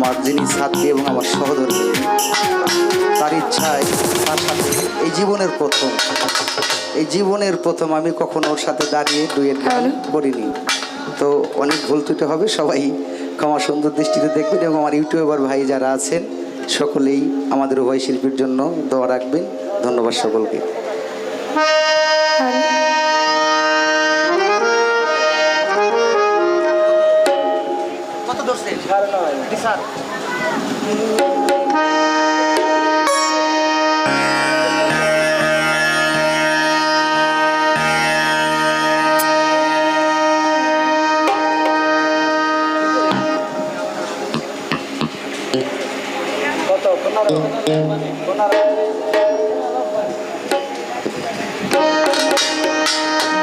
আমার যিনি ছাত্রী এবং আমার সহধর্মী, তার ইচ্ছায় তার সাথে এই জীবনের প্রথম আমি কখনো ওর সাথে দাঁড়িয়ে ডুয়েট গান করিনি। তো অনেক ভুল ত্রুটি হবে, সবাই ক্ষমা সুন্দর দৃষ্টিতে দেখবেন এবং আমার ইউটিউবার ভাই যারা আছেন সকলেই আমাদের উভয় শিল্পীর জন্য দোয়া রাখবেন। ধন্যবাদ সকলকে।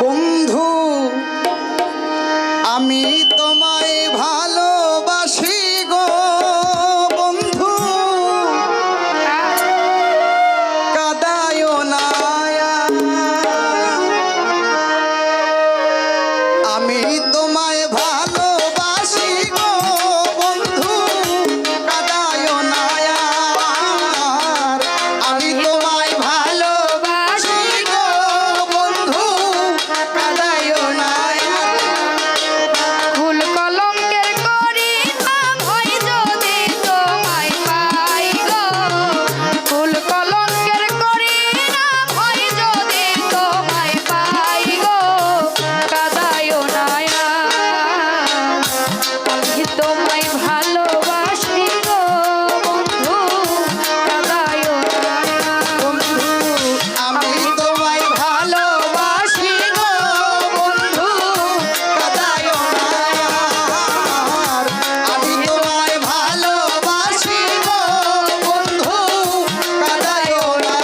বন্ধু আমি তোমায় ভালোবাসি গো বন্ধু, কাঁদায়ো না। আমি তোমায় ভালোবাসি গো বন্ধু, কাঁদায়ো না। আমি তোমায় ভালোবাসি গো বন্ধু, কাঁদায়ো না। ফুল কলঙ্কের করি নাম হয় যদি তোমায় পাই গো, ফুল কলঙ্কের করি নাম হয় যদি তোমায় পাই গো, কাঁদায়ো না। আমি তোমায় ভালোবাসি গো বন্ধু, কাঁদায়ো না। বন্ধু আমি তোমায় ভালোবাসি গো বন্ধু, কাঁদায়ো না। আমি তোমায় ভালোবাসি গো বন্ধু, কাঁদায়ো না।